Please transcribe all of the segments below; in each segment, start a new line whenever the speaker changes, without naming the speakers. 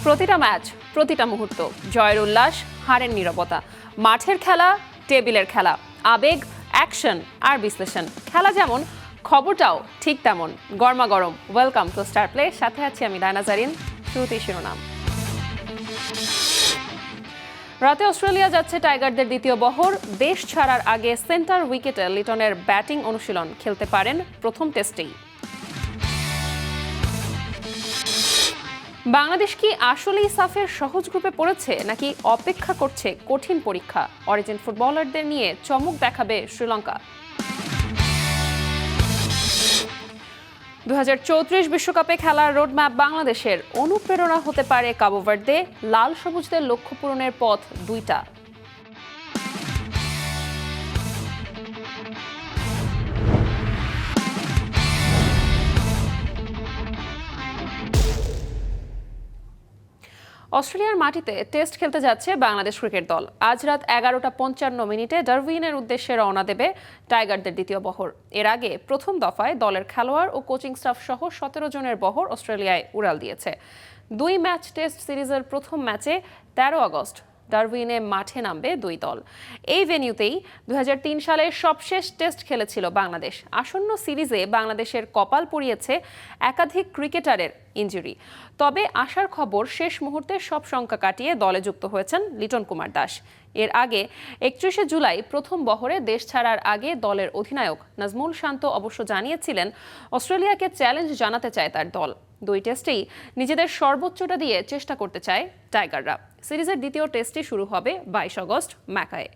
প্রতিটা ম্যাচ, প্রতিটা মুহূর্ত, জয়ের উল্লাস, হারের নীরবতা, মাঠের খেলা, টেবিলের খেলা, আবেগ, অ্যাকশন আর বিশ্লেষণ। খেলা যেমন, খবরটাও ঠিক তেমন। গরমাগরম ওয়েলকাম টু স্টার প্লে, সাথে আছি আমি ডায়না জারিন। শুরুতেই শিরোনাম। রাতে অস্ট্রেলিয়া যাচ্ছে টাইগারদের দ্বিতীয় বহর। দেশ ছাড়ার আগে সেন্টার উইকেটে লিটনের ব্যাটিং অনুশীলন, খেলতে পারেন প্রথম টেস্টেই। বাংলাদেশ কি আসলেই সাফের সহজ গ্রুপে পড়েছে, নাকি অপেক্ষা করছে কঠিন পরীক্ষা? অরিজিন ফুটবলারদের নিয়ে চমক দেখাবে শ্রীলঙ্কা। 2034 বিশ্বকাপে খেলার রোডম্যাপ বাংলাদেশের। অনুপ্রেরণা হতে পারে কাবো ভার্দে। লাল সবুজদের লক্ষ্য পূরণের পথ দুইটা। অস্ট্রেলিয়ার মাটিতে টেস্ট খেলতে যাচ্ছে বাংলাদেশ ক্রিকেট দল। আজ রাত 11:55 ডারউইনের উদ্দেশ্যে রওনা দেবে টাইগারদের দ্বিতীয় বহর। এর আগে প্রথম দফায় দলের খেলোয়াড় ও কোচিং স্টাফ সহ 17 জনের বহর অস্ট্রেলিয়ায় উড়াল দিয়েছে। 2 ম্যাচ টেস্ট সিরিজের প্রথম ম্যাচে 13 আগস্ট ডারউইনে মাঠে নামবে দুই দল। এই ভেন্যুতেই 2003 সালের সবশেষ টেস্ট খেলেছিল বাংলাদেশ। আসন্ন সিরিজে বাংলাদেশের কপাল পুড়িয়েছে একাধিক ক্রিকেটারের ইনজুরি। তবে আসার খবর, শেষ মুহূর্তে সব শঙ্কা কাটিয়ে দলে যুক্ত হয়েছেন লিটন কুমার দাস। এর আগে 31 জুলাই প্রথম বহরে দেশ ছাড়ার আগে দলের অধিনায়ক নাজমুল শান্ত অবশ্য জানিয়েছিলেন অস্ট্রেলিয়াকে চ্যালেঞ্জ জানাতে চায় তার দল। 2 টেস্টেই নিজেদের সর্বোচ্চটা দিয়ে চেষ্টা করতে চায় টাইগাররা। সিরিজের দ্বিতীয় টেস্টটি শুরু হবে 22 আগস্ট ম্যাকায়ে।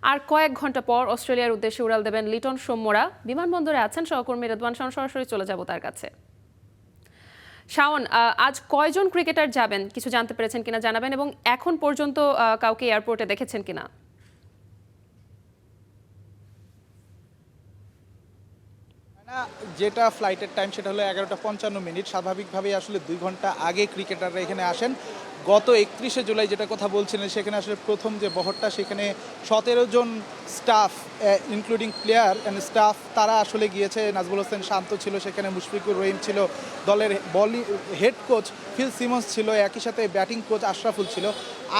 আর কয়েক ঘন্টা পর অস্ট্রেলিয়ার উদ্দেশ্যে উড়াল দেবেন লিটন। সৌম্যরা বিমানবন্দরে আছেন, সহকর্মী রেদওয়ান শাওন সরাসরি চলে যাব তার কাছে। শাওন, আজ কয়জন ক্রিকেটার যাবেন কিছু জানতে পেরেছেন কিনা জানাবেন, এবং এখন পর্যন্ত কাউকে এয়ারপোর্টে দেখেছেন কিনা?
যেটা ফ্লাইটের টাইম সেটা হলো 11:55। স্বাভাবিকভাবেই আসলে 2 ঘন্টা আগে ক্রিকেটাররা এখানে আসেন। গত 31 জুলাই যেটা কথা বলছিলেন, সেখানে আসলে প্রথম যে বহরটা, সেখানে 17 জন staff including player and staff তারা আসলে গিয়েছে। নাজমুল হোসেন শান্ত ছিল সেখানে, মুশফিকুর রহিম ছিল, দলের হেড কোচ ফিল সিমন্স ছিল, একই সাথে ব্যাটিং কোচ আশরাফুল ছিল।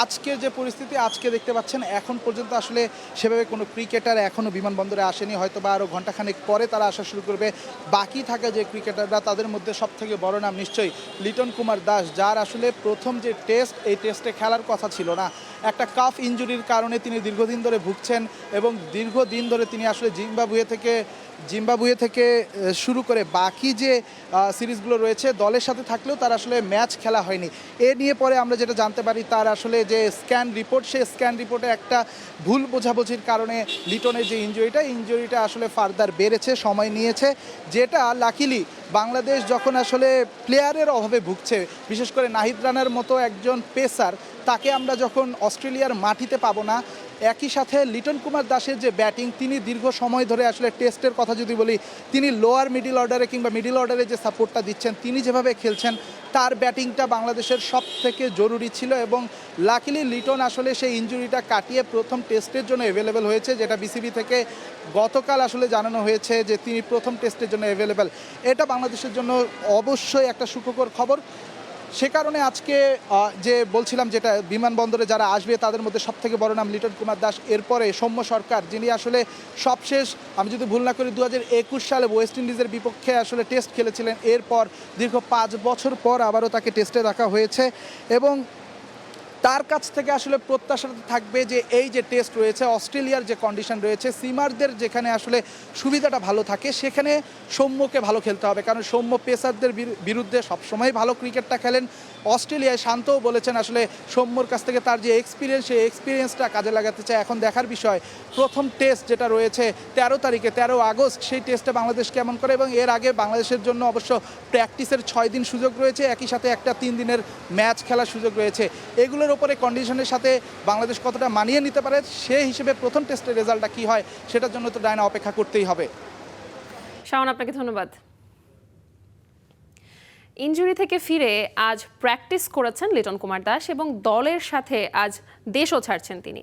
আজকের যে পরিস্থিতি, আজকে দেখতে পাচ্ছেন এখন পর্যন্ত আসলে সেভাবে কোনো ক্রিকেটার এখনও বিমানবন্দরে আসেনি। হয়তো বা আরও ঘন্টাখানেক পরে তারা আসা শুরু করবে। বাকি থাকা যে ক্রিকেটাররা, তাদের মধ্যে সবথেকে বড় নাম নিশ্চয়ই লিটন কুমার দাস, যার আসলে প্রথম যে টেস্ট, এই টেস্টে খেলার কথা ছিল না। একটা কাফ ইনজুরির কারণে তিনি দীর্ঘদিন ধরে ভুগছেন, এবং দীর্ঘদিন ধরে তিনি আসলে জিম্বাবুয়ে থেকে শুরু করে বাকি যে সিরিজগুলো রয়েছে দলের সাথে থাকলেও তার আসলে ম্যাচ খেলা হয়নি। এ নিয়ে পরে আমরা যেটা জানতে পারি, তার আসলে যে স্ক্যান রিপোর্ট, সেই স্ক্যান রিপোর্টে একটা ভুল বোঝাবুঝির কারণে লিটনের যে ইনজুরিটা আসলে ফার্দার বেড়েছে, সময় নিয়েছে। যেটা লাকিলি বাংলাদেশ যখন আসলে প্লেয়ারের অভাবে ভুগছে, বিশেষ করে নাহিদ রানার মতো একজন পেসার, তাকে আমরা যখন অস্ট্রেলিয়ার মাটিতে পাবো না, একই সাথে লিটন কুমার দাসের যে ব্যাটিং, তিনি দীর্ঘ সময় ধরে আসলে টেস্টের কথা যদি বলি, তিনি লোয়ার মিডিল অর্ডারে কিংবা মিডিল অর্ডারে যে সাপোর্টটা দিচ্ছেন, তিনি যেভাবে খেলছেন, তার ব্যাটিংটা বাংলাদেশের সব থেকে জরুরি ছিল। এবং লাকিলি লিটন আসলে সেই ইনজুরিটা কাটিয়ে প্রথম টেস্টের জন্য অ্যাভেলেবেল হয়েছে, যেটা বিসিবি থেকে গতকাল আসলে জানানো হয়েছে যে তিনি প্রথম টেস্টের জন্য অ্যাভেলেবেল। এটা বাংলাদেশের জন্য অবশ্যই একটা সুখকর খবর। সে কারণে আজকে যে বলছিলাম, যেটা বিমানবন্দরে যারা আসবে তাদের মধ্যে সবথেকে বড় নাম লিটন কুমার দাস। এরপরে সৌম্য সরকার, যিনি আসলে সবশেষ, আমি যদি ভুল না করি, 2021 সালে ওয়েস্ট ইন্ডিজের বিপক্ষে আসলে টেস্ট খেলেছিলেন। এরপর দীর্ঘ 5 বছর পর আবারও তাকে টেস্টে রাখা হয়েছে, এবং তার কাছ থেকে আসলে প্রত্যাশা থাকবে যে এই যে টেস্ট রয়েছে, অস্ট্রেলিয়ার যে কন্ডিশন রয়েছে, সিমারদের যেখানে আসলে সুবিধাটা ভালো থাকে, সেখানে সৌম্যকে ভালো খেলতে হবে। কারণ সৌম্য পেসারদের বিরুদ্ধে সবসময় ভালো ক্রিকেটটা খেলেন। অস্ট্রেলিয়ায় শান্তও বলেছেন আসলে সৌম্যর কাছ থেকে তার যে এক্সপিরিয়েন্স, সেই এক্সপিরিয়েন্সটা কাজে লাগাতে চায়। এখন দেখার বিষয়, প্রথম টেস্ট যেটা রয়েছে 13 আগস্ট, সেই টেস্টে বাংলাদেশ কেমন করে। এবং এর আগে বাংলাদেশের জন্য অবশ্য প্র্যাকটিসের 6 দিন সুযোগ রয়েছে, একই সাথে একটা 3 দিনের ম্যাচ খেলার সুযোগ রয়েছে। এগুলোর ওপরে কন্ডিশনের সাথে বাংলাদেশ কতটা মানিয়ে নিতে পারে, সেই হিসেবে প্রথম টেস্টের রেজাল্টটা কী হয়, সেটার জন্য তো ডায়না অপেক্ষা করতেই হবে।
শাওন, আপনাকে ধন্যবাদ। ইনজুরি থেকে ফিরে আজ প্র্যাকটিস করেছেন লিটন কুমার দাস এবং দলের সাথে আজ দেশও ছাড়ছেন তিনি।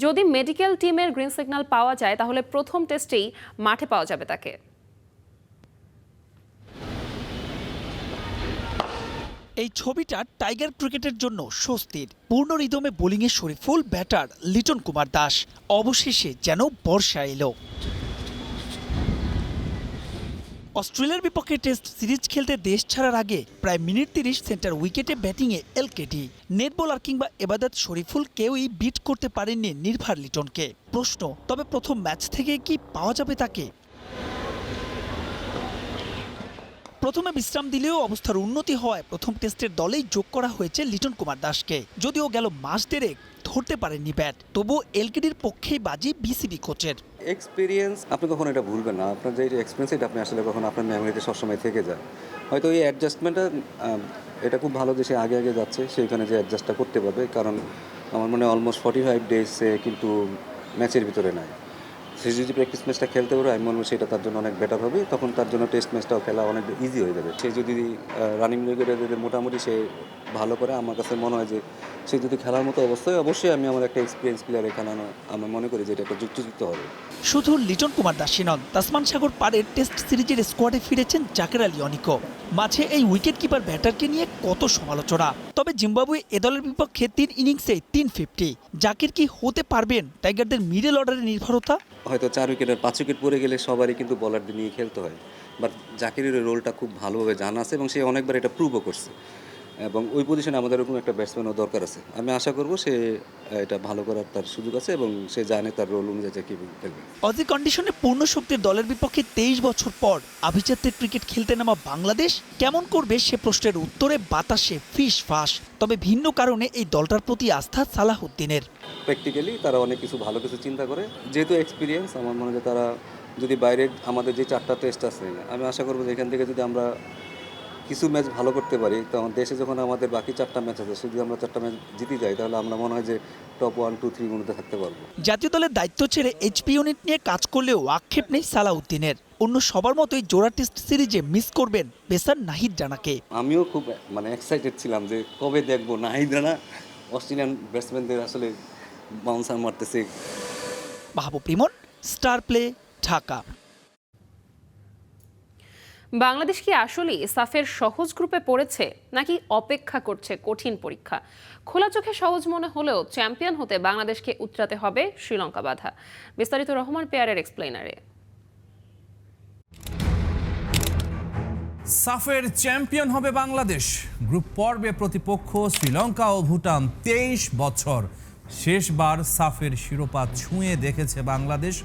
যদি মেডিকেল টিমের গ্রিন সিগন্যাল পাওয়া যায় তাহলে প্রথম টেস্টেই মাঠে পাওয়া যাবে তাকে।
এই ছবিটা টাইগার ক্রিকেটের জন্য স্বস্তির। পূর্ণ রিদমে বোলিংয়ে শরীফুল, ব্যাটার লিটন কুমার দাস। অবশেষে যেন বর্ষা এলো। অস্ট্রেলিয়ার বিপক্ষে টেস্ট সিরিজ খেলতে দেশ ছাড়ার আগে প্রায় মিনিট 30 সেন্টার উইকেটে ব্যাটিংয়ে এলকেডি। নেট বোলার কিংবা এবাদত শরীফুল কেউই বিট করতে পারেননি নির্ভার লিটনকে। প্রশ্ন, তবে প্রথম ম্যাচ থেকে কি পাওয়া যাবে তাকে? প্রথমে বিশ্রাম দিলেও অবস্থার উন্নতি হওয়ায় প্রথম টেস্টের দলেই যোগ করা হয়েছে লিটন কুমার দাসকে। যদিও গেল মাস দেড়েক ধরতে পারেননি ব্যাট, তবুও এলকেডির পক্ষেই বাজি বিসিবি কোচের।
এক্সপিরিয়েন্স আপনি কখনো এটা ভুলবেন না। আপনার যে এক্সপিরিয়েন্স এটা আপনি আসলে কখনো আপনার মেমোরিতে সবসময় থেকে যায়। হয়তো এই অ্যাডজাস্টমেন্টটা এটা খুব ভালো যে সে আগে আগে যাচ্ছে, সেইখানে যে অ্যাডজাস্টটা করতে পারবে। কারণ আমার মনে হয় অলমোস্ট 45 ডেজ কিন্তু ম্যাচের ভিতরে নাই। সে যদি প্র্যাকটিস ম্যাচটা খেলতে পারে আমি মনে হয় সেটা তার জন্য অনেক বেটার হবে। তখন তার জন্য টেস্ট ম্যাচটাও খেলা অনেক ইজি হয়ে যাবে। সে যদি রানিং উইকেটে যদি মোটামুটি সে ভালো করে, আমার কাছে মনে হয় যে সে যদি খেলার মতো অবশ্যই আমি আমার একটা এক্সপিরিয়েন্স প্লেয়ার এখানে আমি মনে করি যে এটা একটা যুক্তিযুক্ত হবে।
শুধু লিটন কুমার দাসই নন, তাসমান সাগর পাড়ের টেস্ট সিরিজের স্কোয়াডে ফিরেছেন জাকের আলী অনিকো। মাঝে এই উইকেট কিপার ব্যাটারকে নিয়ে কত সমালোচনা। তবে জিম্বাবুয়ে এ দলের বিপক্ষে 3 ইনিংসে 350। জাকির কি হতে পারবেন টাইগারদের মিডল অর্ডারের নির্ভরতা?
হয়তো 4 উইকেটের 5 উইকেট পড়ে গেলে সবারই কিন্তু বলারদের নিয়ে খেলতে হয়। বাট জাকিরের রোলটা খুব ভালোভাবে জানা আছে এবং সে অনেকবার এটা প্রুভও করছে। এবং ওই পজিশনে আমাদের এরকম একটা ব্যাটসম্যানও দরকার আছে। আমি আশা করব সে এটা ভালো করার তার সুযোগ আছে এবং সে জানে তার রোল অনুযায়ী কীভাবে খেলবে।
অজি কন্ডিশনে পূর্ণ শক্তির দলের বিপক্ষে 23 বছর পর আভিজাত্যের ক্রিকেট খেলতে নামা বাংলাদেশ কেমন করবে সে প্রশ্নের উত্তরে বাতাসে ফিস ফাঁস। তবে ভিন্ন কারণে এই দলটার প্রতি আস্থা সালাহউদ্দিনের।
প্র্যাকটিক্যালি তারা অনেক কিছু ভালো কিছু চিন্তা করে, যেহেতু এক্সপিরিয়েন্স। আমার মনে হয় তারা যদি বাইরে আমাদের যে 4টা টেস্ট আছে, আমি আশা করবো যে এখান থেকে যদি আমরা কিছু ম্যাচ ভালো করতে পারি, তো আমার দেশে যখন আমাদের বাকি 4টা ম্যাচ আছে যদি আমরা 4টা ম্যাচ জিতে যাই তাহলে আমরা মনে হয় যে টপ 1, 2, 3 মধ্যে থাকতে পারবো।
জাতীয় দলের দায়িত্ব ছেড়ে এইচপি ইউনিট নিয়ে কাজ করলেও আক্ষেপ নেই সালাহউদ্দিনের। অন্য সবার মতোই জোড়া টেস্ট সিরিজে মিস করবেন পেসার নাহিদ রানাকে।
আমিও খুব এক্সাইটেড ছিলাম যে কবে দেখবো নাহিদ রানা অস্ট্রেলিয়ান ব্যাটসম্যানদের আসলে বাউন্সার মারতেছে।
মাহবুব রিমন, স্টার প্লে, ঢাকা।
বাংলাদেশ কি আসলেই সাফের সহজ গ্রুপে পড়েছে নাকি অপেক্ষা করছে কঠিন পরীক্ষা? খোলা চোখে সহজ মনে হলেও চ্যাম্পিয়ন হতে বাংলাদেশকে উতরাতে হবে শ্রীলঙ্কা বাধা। বিস্তারিত রহমান পেয়ারের এক্সপ্লেইনারে।
সাফের চ্যাম্পিয়ন হবে বাংলাদেশ। গ্রুপ পর্বে প্রতিপক্ষ শ্রীলঙ্কা ও ভুটান। 23 বছর শেষবার সাফের শিরোপা ছুঁয়ে দেখেছে বাংলাদেশ।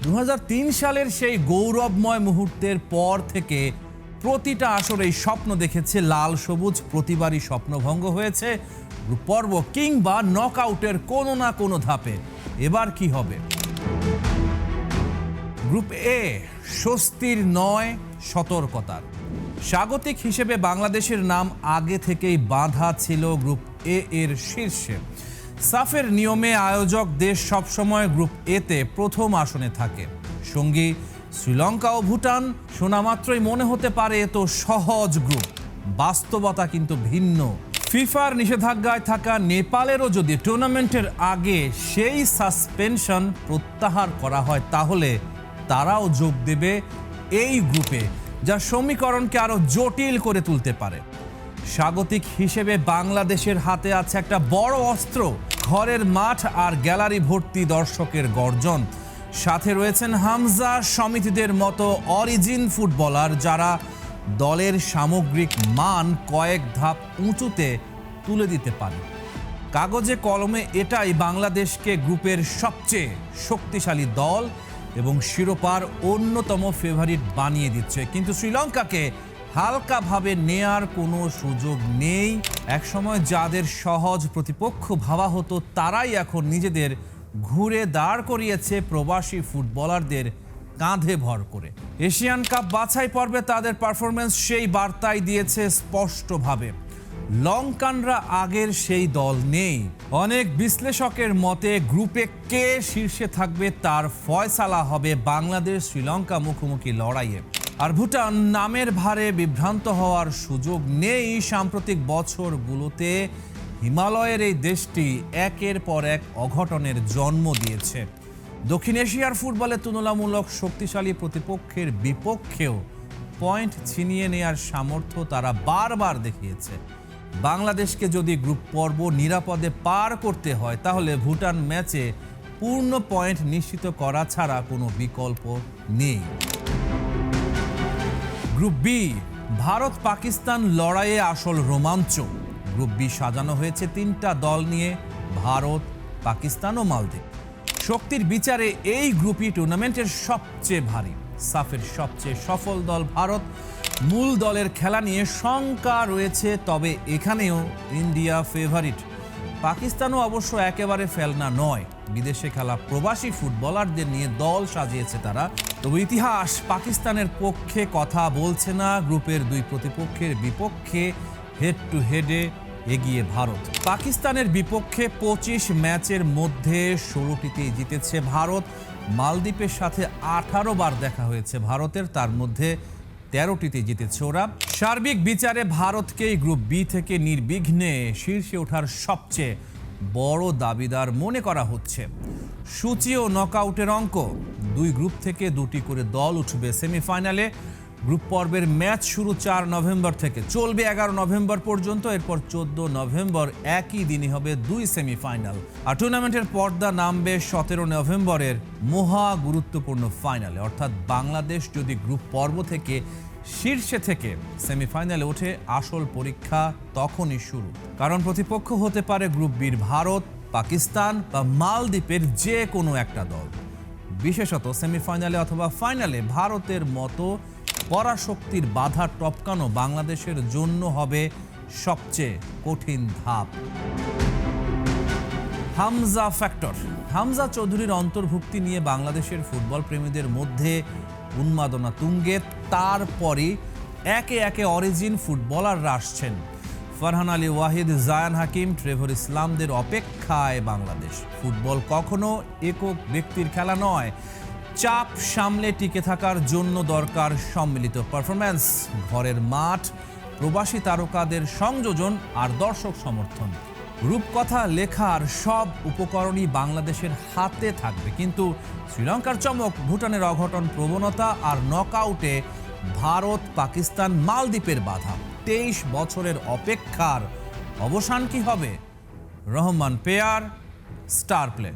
2003 সালের সেই গৌরবময় মুহূর্তের পর থেকে প্রতিটা আসরেই স্বপ্ন দেখেছে লাল সবুজ। প্রতিবারই স্বপ্নভঙ্গ হয়েছে গ্রুপ পর্ব কিংবা নকআউটের কোনো না কোনো ধাপে। এবার কি হবে? গ্রুপ এ স্বস্তির নয়, সতর্কতার। স্বাগতিক হিসেবে বাংলাদেশের নাম আগে থেকেই বাঁধা ছিল গ্রুপ এ এর শীর্ষে। সাফের নিয়মে আয়োজক দেশ সবসময় গ্রুপ এতে প্রথম আসনে থাকে। সঙ্গী শ্রীলঙ্কা ও ভুটান। শোনা মাত্রই মনে হতে পারে এ তো সহজ গ্রুপ, বাস্তবতা কিন্তু ভিন্ন। ফিফার নিষেধাজ্ঞায় থাকা নেপালেরও যদি টুর্নামেন্টের আগে সেই সাসপেনশন প্রত্যাহার করা হয় তাহলে তারাও যোগ দেবে এই গ্রুপে, যা সমীকরণকে আরো জটিল করে তুলতে পারে। স্বাগতিক হিসেবে বাংলাদেশের হাতে আছে একটা বড় অস্ত্র, ঘরের মাঠ আর গ্যালারি ভর্তি দর্শকের গর্জন। সাথে রয়েছেন হামজা সমিতিদের মতো অরিজিন ফুটবলার, যারা দলের সামগ্রিক মান কয়েক ধাপ উঁচুতে তুলে দিতে পারে। কাগজে কলমে এটাই বাংলাদেশকে গ্রুপের সবচেয়ে শক্তিশালী দল এবং শিরোপার অন্যতম ফেভারিট বানিয়ে দিচ্ছে। কিন্তু শ্রীলঙ্কাকে হালকাভাবে নেয়ার কোনো সুযোগ নেই। একসময় যাদের সহজ প্রতিপক্ষ ভাবা হতো তারাই এখন নিজেদের ঘুরে দাঁড় করিয়েছে প্রবাসী ফুটবলারদের কাঁধে ভর করে। এশিয়ান কাপ বাছাই পর্বে তাদের পারফরমেন্স সেই বার্তাই দিয়েছে স্পষ্টভাবে। লঙ্কানরা আগের সেই দল নেই। অনেক বিশ্লেষকের মতে গ্রুপে কে শীর্ষে থাকবে তার ফয়সালা হবে বাংলাদেশ শ্রীলঙ্কা মুখোমুখি লড়াইয়ে। আর ভুটান নামের ভারে বিভ্রান্ত হওয়ার সুযোগ নেই। সাম্প্রতিক বছরগুলোতে হিমালয়ের এই দেশটি একের পর এক অঘটনের জন্ম দিয়েছে। দক্ষিণ এশিয়ার ফুটবলে তুলনামূলক শক্তিশালী প্রতিপক্ষের বিপক্ষেও পয়েন্ট ছিনিয়ে নেয়ার সামর্থ্য তারা বারবার দেখিয়েছে। বাংলাদেশকে যদি গ্রুপ পর্ব নিরাপদে পার করতে হয় তাহলে ভুটান ম্যাচে পূর্ণ পয়েন্ট নিশ্চিত করা ছাড়া কোনো বিকল্প নেই। গ্রুপ বি, ভারত পাকিস্তান লড়াইয়ে আসল রোমাঞ্চ। গ্রুপ বি সাজানো হয়েছে 3টা দল নিয়ে, ভারত, পাকিস্তান ও মালদ্বীপ। শক্তির বিচারে এই গ্রুপই টুর্নামেন্টের সবচেয়ে ভারী। সাফের সবচেয়ে সফল দল ভারত। মূল দলের খেলা নিয়ে শঙ্কা রয়েছে, তবে এখানেও ইন্ডিয়া ফেভারিট। পাকিস্তানও অবশ্য একেবারে ফেলনা নয়। বিদেশে খেলা প্রবাসী ফুটবলারদের নিয়ে দল সাজিয়েছে তারা। তবে ইতিহাস পাকিস্তানের পক্ষে কথা বলছে না। গ্রুপের দুই প্রতিপক্ষের বিপক্ষে হেড টু হেডে এগিয়ে ভারত। পাকিস্তানের বিপক্ষে 25 ম্যাচের মধ্যে 16টিতেই জিতেছে ভারত। মালদ্বীপের সাথে 18 বার দেখা হয়েছে ভারতের, তার মধ্যে 13টিতে জিতেছে ওরা। সার্বিক বিচারে ভারতকেই গ্রুপ বি থেকে নির্বিঘ্নে শীর্ষে ওঠার সবচেয়ে বড় দাবিদার মনে করা হচ্ছে। সূচি ও নকআউটের অঙ্ক, দুই গ্রুপ থেকে 2টি করে দল উঠবে সেমিফাইনালে। গ্রুপ পর্বের ম্যাচ শুরু 4 নভেম্বর থেকে, চলবে 11 নভেম্বর পর্যন্ত। এরপর 14 নভেম্বর একই দিনই হবে 2 সেমিফাইনাল। আর টুর্নামেন্টের পর্দা নামবে 17 নভেম্বরের মহা গুরুত্বপূর্ণ ফাইনালে। অর্থাৎ বাংলাদেশ যদি গ্রুপ পর্ব থেকে শীর্ষে থেকে সেমিফাইনালে ওঠে, আসল পরীক্ষা তখনই শুরু। কারণ প্রতিপক্ষ হতে পারে গ্রুপ বির ভারত, পাকিস্তান বা মালদ্বীপের যে কোনো একটা দল। বিশেষত সেমিফাইনালে অথবা ফাইনালে ভারতের মতো পরাশক্তির বাধা টপকানো বাংলাদেশের জন্য হবে সবচেয়ে কঠিন ধাপ। হামজা ফ্যাক্টর, হামজা চৌধুরীর অন্তর্ভুক্তি নিয়ে বাংলাদেশের ফুটবল প্রেমীদের মধ্যে উন্মাদনা তুঙ্গে। তারপরই একে একে অরিজিন ফুটবলাররা আসছেন। ফারহান আলী ওয়াহিদ, জায়ান হাকিম, ট্রেভর ইসলামদের অপেক্ষায় বাংলাদেশ। ফুটবল কখনো একক ব্যক্তির খেলা নয়। চাপ সামলে টিকে থাকার জন্য দরকার সম্মিলিত পারফরম্যান্স, ঘরের মাঠ, প্রবাসী তারকাদের সংযোজন আর দর্শক সমর্থন। রূপকথা লেখার সব উপকরণই বাংলাদেশের হাতে থাকবে, কিন্তু শ্রীলঙ্কার চমক, ভুটানের অঘটন প্রবণতা আর নকআউটে ভারত, পাকিস্তান, মালদ্বীপের বাধা। 23 বছরের অপেক্ষার অবসান কি হবে? Rahman pair, star play.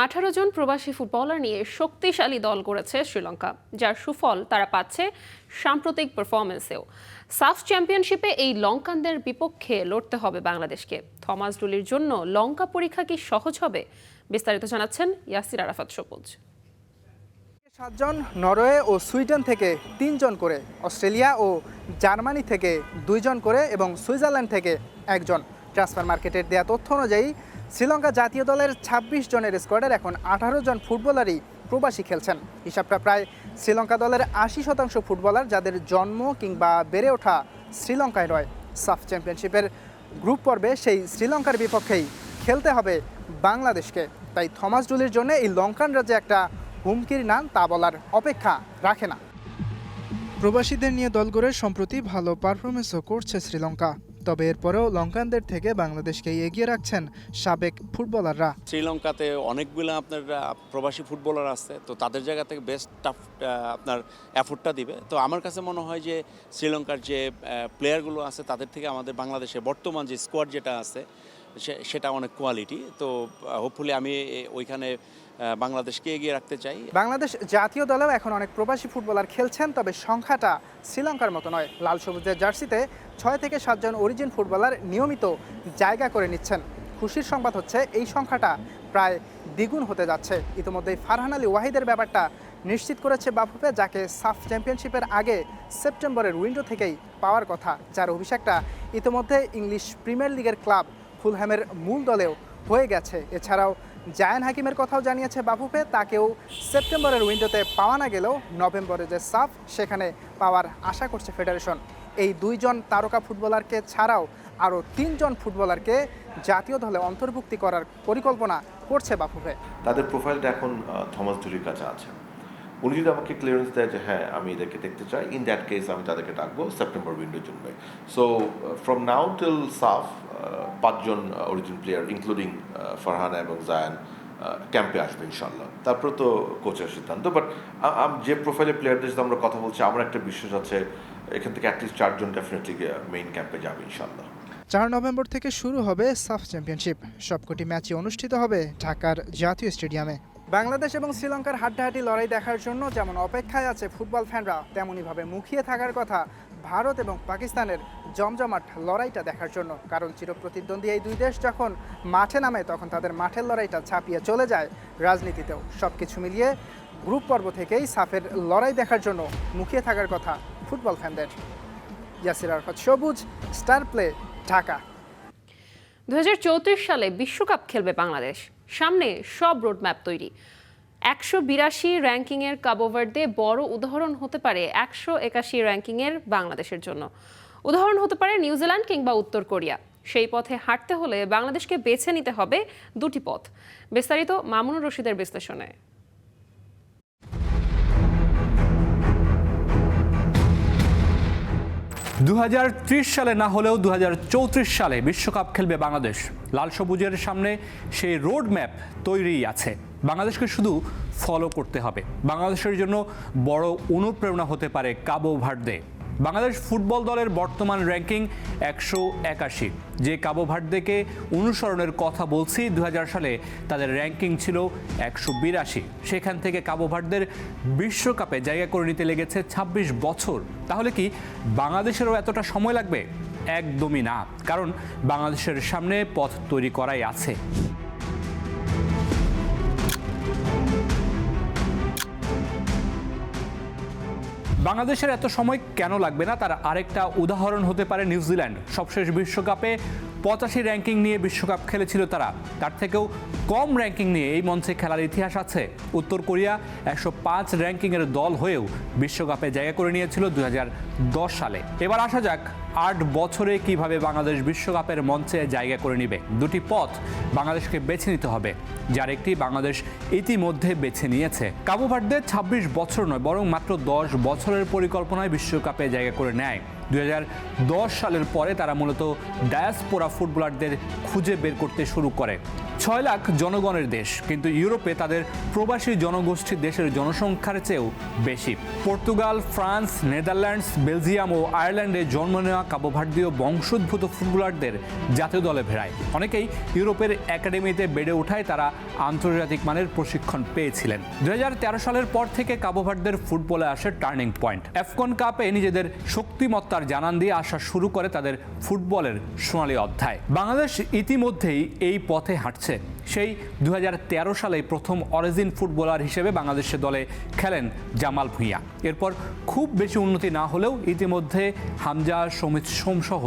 18 জন প্রবাসী ফুটবলার নিয়ে শক্তিশালী দল গড়েছে শ্রীলঙ্কা, যার সুফল তারা পাচ্ছে সাম্প্রতিক পারফরমেন্সেও। সাফ চ্যাম্পিয়নশিপে এই লঙ্কানদের বিপক্ষে লড়তে হবে বাংলাদেশকে। থমাস ডুলির জন্য লঙ্কা পরীক্ষা কি সহজ হবে? বিস্তারিত জানাচ্ছেন ইয়াসির আরাফাত সবুজ।
7 জন নরওয়ে ও সুইডেন থেকে 3 জন করে, অস্ট্রেলিয়া ও জার্মানি থেকে 2 জন করে এবং সুইজারল্যান্ড থেকে 1 জন। ট্রান্সফার মার্কেটের দেয়া তথ্য অনুযায়ী শ্রীলঙ্কা জাতীয় দলের 26 জনের স্কোয়াডের এখন 18 জন ফুটবলারই প্রবাসী খেলছেন। হিসাবটা প্রায় শ্রীলঙ্কা দলের 80% ফুটবলার যাদের জন্ম কিংবা বেড়ে ওঠা শ্রীলঙ্কায় নয়। সাফ চ্যাম্পিয়নশিপের গ্রুপ পর্বে সেই শ্রীলঙ্কার বিপক্ষেই খেলতে হবে বাংলাদেশকে। তাই থমাস ডুলির জন্য এই লঙ্কানরা যে একটা হুমকির নাম তা বলার অপেক্ষা রাখে না। প্রবাসীদের নিয়ে দল গড়ে সম্প্রতি ভালো পারফরমেন্সও করছে শ্রীলঙ্কা, তবে এরপরেও লঙ্কানদের থেকে বাংলাদেশকে এগিয়ে রাখছেন সাবেক ফুটবলাররা।
শ্রীলঙ্কাতে অনেকগুলো আপনার প্রবাসী ফুটবলার আছে, তো তাদের জায়গা থেকে বেস্ট আপনার এফোর্টটা দিবে। তো আমার কাছে মনে হয় যে শ্রীলঙ্কার যে প্লেয়ারগুলো আছে তাদের থেকে আমাদের বাংলাদেশে বর্তমান যে স্কোয়াড যেটা আছে সেটা অনেক কোয়ালিটি। তো হোপফুলি আমি ওইখানে বাংলাদেশকে এগিয়ে রাখতে চাই।
বাংলাদেশ জাতীয় দলেও এখন অনেক প্রবাসী ফুটবলার খেলছেন, তবে সংখ্যাটা শ্রীলঙ্কার মতো নয়। লাল সবুজের জার্সিতে 6 থেকে 7 জন অরিজিন ফুটবলার নিয়মিত জায়গা করে নিচ্ছেন। খুশির সংবাদ হচ্ছে এই সংখ্যাটা প্রায় দ্বিগুণ হতে যাচ্ছে। ইতিমধ্যেই ফারহান আলী ওয়াহিদের ব্যাপারটা নিশ্চিত করেছে বাফুফে, যাকে সাফ চ্যাম্পিয়নশিপের আগে সেপ্টেম্বরের উইন্ডো থেকেই পাওয়ার কথা, যার অভিষেকটা ইতিমধ্যে ইংলিশ প্রিমিয়ার লিগের ক্লাব ফুলহ্যামের মূল দলেও হয়ে গেছে। এছাড়াও জায়ান হাকিমের কথাও জানিয়েছে বাফুফে, তাকেও সেপ্টেম্বরের উইন্ডোতে পাওয়া না গেলেও নভেম্বরে যে সাফ সেখানে পাওয়ার আশা করছে ফেডারেশন। এই 2 জন তারকা ফুটবলারকে ছাড়াও আরও 3 জন ফুটবলারকে জাতীয় দলে অন্তর্ভুক্তি করার পরিকল্পনা করছে বাফুফে।
তাদের প্রোফাইলটা এখন থমাস ডুলির কাছে আছে। উনি যদি আমাকে ক্লিয়ারেন্স দেয় যে হ্যাঁ আমি এদেরকে দেখতে চাই, ইন দ্যাট কেস আমি তাদেরকে ডাকবো সেপ্টেম্বর উইন্ডোর জন্য। সো ফ্রম নাও টিল সাফ 5 জন অরিজিন প্লেয়ার ইনক্লুডিং ফারহানা এবং জায়ান ক্যাম্পে আসবে ইনশাল্লাহ। তারপরে তো কোচের সিদ্ধান্ত। বাট যে প্রোফাইলের প্লেয়ারদের সাথে আমরা কথা বলছি, আমার একটা বিশ্বাস আছে এখান থেকে অ্যাটলিস্ট 4 জন ডেফিনেটলি মেইন ক্যাম্পে যাবে ইনশাল্লাহ।
4 নভেম্বর থেকে শুরু হবে সাফ চ্যাম্পিয়নশিপ। সবকটি ম্যাচই অনুষ্ঠিত হবে ঢাকার জাতীয় স্টেডিয়ামে। বাংলাদেশ এবং শ্রীলঙ্কার হাড্ডাহাড্ডি লড়াই দেখার জন্য যেমন অপেক্ষায় আছে ফুটবল ফ্যানরা, তেমনইভাবে মুখিয়ে থাকার কথা ভারত এবং পাকিস্তানের জমজমাট লড়াইটা দেখার জন্য। কারণ চিরপ্রতিদ্বন্দ্বী এই দুই দেশ যখন মাঠে নামে তখন তাদের মাঠের লড়াইটা ছাপিয়ে চলে যায় রাজনীতিতেও। সব কিছু মিলিয়ে গ্রুপ পর্ব থেকেই সাফের লড়াই দেখার জন্য মুখিয়ে থাকার কথা ফুটবল ফ্যানদের। ইয়াসির আরফাত সবুজ, স্টার প্লে, ঢাকা।
2034 সালে বিশ্বকাপ খেলবে বাংলাদেশ। সামনে সব রোডম্যাপ তৈরি। 182 র্যাঙ্কিংয়ের কাবো ভার্দে বড় উদাহরণ হতে পারে 181 র্যাঙ্কিংয়ের বাংলাদেশের জন্য। উদাহরণ হতে পারে নিউজিল্যান্ড কিংবা উত্তর কোরিয়া। সেই পথে হাঁটতে হলে বাংলাদেশকে বেছে নিতে হবে দুটি পথ। বিস্তারিত মামুনুর রশিদের বিশ্লেষণে।
2030 সালে না হলেও 2034 সালে বিশ্বকাপ খেলবে বাংলাদেশ। লাল সবুজের সামনে সেই রোড ম্যাপ তৈরিই আছে। বাংলাদেশকে শুধু ফলো করতে হবে। বাংলাদেশের জন্য বড় অনুপ্রেরণা হতে পারে কাবো ভার্দে। বাংলাদেশ ফুটবল দলের বর্তমান র্যাঙ্কিং 181। যে কাবো ভার্দেকে অনুসরণের কথা বলছি, 2000 সালে তাদের র্যাঙ্কিং ছিল 182। সেখান থেকে কাবো ভার্দের বিশ্বকাপে জায়গা করে নিতে লেগেছে 26 বছর। তাহলে কি বাংলাদেশেরও এতটা সময় লাগবে? একদমই না, কারণ বাংলাদেশের সামনে পথ তৈরি করাই আছে। বাংলাদেশের এত সময় কেন লাগবে না তার আরেকটা উদাহরণ হতে পারে নিউজিল্যান্ড। সবশেষ বিশ্বকাপে 85 র্যাঙ্কিং নিয়ে বিশ্বকাপ খেলেছিল তারা। তার থেকেও কম র্যাঙ্কিং নিয়ে এই মঞ্চে খেলার ইতিহাস আছে। উত্তর কোরিয়া 105 র্যাঙ্কিংয়ের দল হয়েও বিশ্বকাপে জায়গা করে নিয়েছিল 2010 সালে। এবার আসা যাক 8 বছরে কিভাবে বাংলাদেশ বিশ্বকাপের মঞ্চে জায়গা করে নেবে। দুটি পথ বাংলাদেশকে বেছে নিতে হবে, যার একটি বাংলাদেশ ইতিমধ্যে বেছে নিয়েছে। কাবো ভার্দে 26 বছর নয়, বরং মাত্র 10 বছরের পরিকল্পনায় বিশ্বকাপে জায়গা করে নেয়। 2010 সালের পরে তারা মূলত ডায়াসপোরা ফুটবলারদের খুঁজে বের করতে শুরু করে। 6 লাখ জনগণের দেশ, কিন্তু ইউরোপে তাদের প্রবাসী জনগোষ্ঠী দেশের জনসংখ্যার চেয়েও বেশি। পর্তুগাল, ফ্রান্স, নেদারল্যান্ডস, বেলজিয়াম ও আয়ারল্যান্ডে জন্ম নেওয়া কাবো ভার্দীয় বংশোদ্ভূত ফুটবলারদের জাতীয় দলে ভেড়ায়। অনেকেই ইউরোপের একাডেমিতে বেড়ে ওঠায় তারা আন্তর্জাতিক মানের প্রশিক্ষণ পেয়েছিলেন। 2013 সালের পর থেকে কাবো ভার্দের ফুটবলে আসে টার্নিং পয়েন্ট। আফকন কাপে নিজেদের শক্তিমত্তার জানান দিয়ে আসা শুরু করে তাদের ফুটবলের সোনালী অধ্যায়। বাংলাদেশ ইতিমধ্যেই এই পথে হাঁটছে। সেই 2013 সালে প্রথম অরিজিন ফুটবলার হিসেবে বাংলাদেশের দলে খেলেন জামাল ভুঁইয়া। এরপর খুব বেশি উন্নতি না হলেও ইতিমধ্যে হামজা, সমিত সোমসহ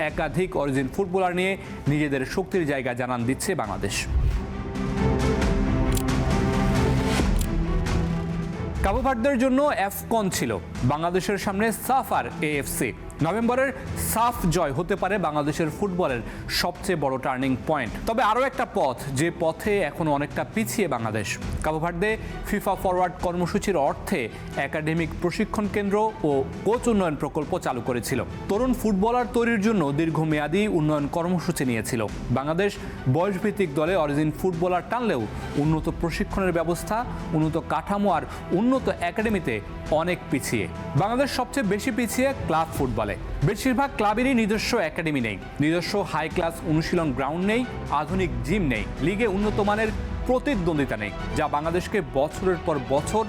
একাধিক অরিজিন ফুটবলার নিয়ে নিজেদের শক্তির জায়গা জানান দিচ্ছে বাংলাদেশ। কাবো ভার্দের জন্য আফকন ছিল, বাংলাদেশের সামনে সাফ আর এএফসি। নভেম্বরের সাফ জয় হতে পারে বাংলাদেশের ফুটবলের সবচেয়ে বড় টার্নিং পয়েন্ট। তবে আরও একটা পথ, যে পথে এখনো অনেকটা পিছিয়ে বাংলাদেশ। কাবো ভার্দে ফিফা ফরওয়ার্ড কর্মসূচির অর্থে একাডেমিক প্রশিক্ষণ কেন্দ্র ও কোচ উন্নয়ন প্রকল্প চালু করেছিল। তরুণ ফুটবলার তৈরির জন্য দীর্ঘমেয়াদী উন্নয়ন কর্মসূচি নিয়েছিল। বাংলাদেশ বয়সভিত্তিক দলে অরিজিন ফুটবলার টানলেও উন্নত প্রশিক্ষণের ব্যবস্থা, উন্নত কাঠামো আর উন্নত একাডেমিতে অনেক পিছিয়ে। বাংলাদেশ সবচেয়ে বেশি পিছিয়ে ক্লাব ফুটবলে। বেশিরভাগ ক্লাবেরই নিজস্ব একাডেমি নেই, নিজস্ব হাই ক্লাস অনুশীলন গ্রাউন্ড নেই, আধুনিক জিম নেই, লিগে উন্নত মানের প্রতিদ্বন্দ্বিতা নেই, যা বাংলাদেশকে বছরের পর বছর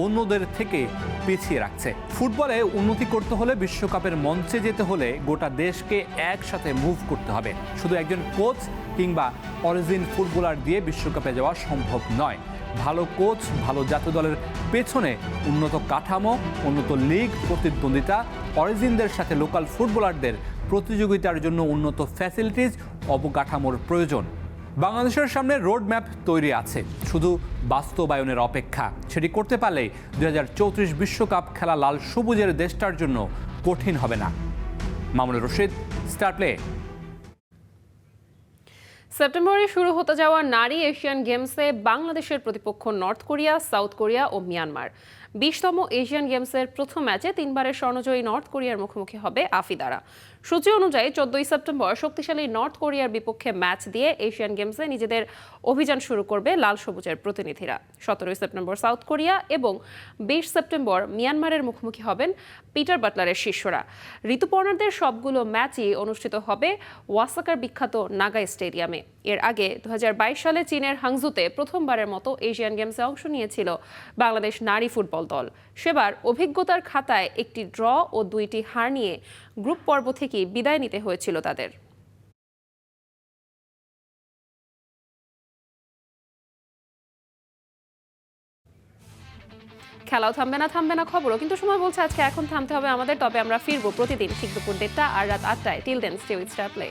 অন্যদের থেকে পিছিয়ে রাখছে। ফুটবলে উন্নতি করতে হলে, বিশ্বকাপের মঞ্চে যেতে হলে গোটা দেশকে একসাথে মুভ করতে হবে। শুধু একজন কোচ কিংবা অরিজিন ফুটবলার দিয়ে বিশ্বকাপে যাওয়া সম্ভব নয়। ভালো কোচ, ভালো জাতীয় দলের পেছনে উন্নত কাঠামো, উন্নত লিগ, প্রতিদ্বন্দ্বিতা, অরিজিনদের সাথে লোকাল ফুটবলারদের প্রতিযোগিতার জন্য উন্নত ফ্যাসিলিটিস, অবকাঠামোর প্রয়োজন। বাংলাদেশের সামনে রোড ম্যাপ তৈরি আছে, শুধু বাস্তবায়নের অপেক্ষা। সেটি করতে পারলে 2034 বিশ্বকাপ খেলা লাল সবুজের দেশটার জন্য কঠিন হবে না। Mamunur Rashid, star play.
সেপ্টেম্বরে শুরু হতে যাওয়া নারী এশিয়ান গেমসে বাংলাদেশের প্রতিপক্ষ নর্থ কোরিয়া, সাউথ কোরিয়া ও মিয়ানমার। 20তম এশিয়ান গেমসের প্রথম ম্যাচে 3বারের স্বর্ণজয়ী নর্থ কোরিয়ার মুখোমুখি হবে আফিদারা। সূচি অনুযায়ী 14ই সেপ্টেম্বর শক্তিশালী নর্থ কোরিয়ার বিপক্ষে ম্যাচ দিয়ে এশিয়ান গেমসে নিজেদের অভিযান শুরু করবে লাল সবুজের প্রতিনিধিরা। 17ই সেপ্টেম্বর সাউথ কোরিয়া এবং 20 সেপ্টেম্বর মিয়ানমারের মুখোমুখি হবেন পিটার বাটলারের শিষ্যরা। ঋতুপর্ণাদের সবগুলো ম্যাচই অনুষ্ঠিত হবে ওয়াসাকার বিখ্যাত নাগা স্টেডিয়ামে। এর আগে 2022 সালে চীনের হাংজুতে প্রথমবারের মতো এশিয়ান গেমসে অংশ নিয়েছিল বাংলাদেশ নারী ফুটবল দল। সেবার অভিজ্ঞতার খাতায় একটি ড্র ও 2টি হার নিয়ে গ্রুপ পর্ব থেকে বিদায় নিতে হয়েছিল তাদের। খেলাও থামবে না খবরও, কিন্তু সময় বলছে আজকে এখন থামতে হবে আমাদের। তবে আমরা ফিরবো প্রতিদিন ঠিক দুপুর 1:30 আর রাত 8টায়। Till then stay with Star play.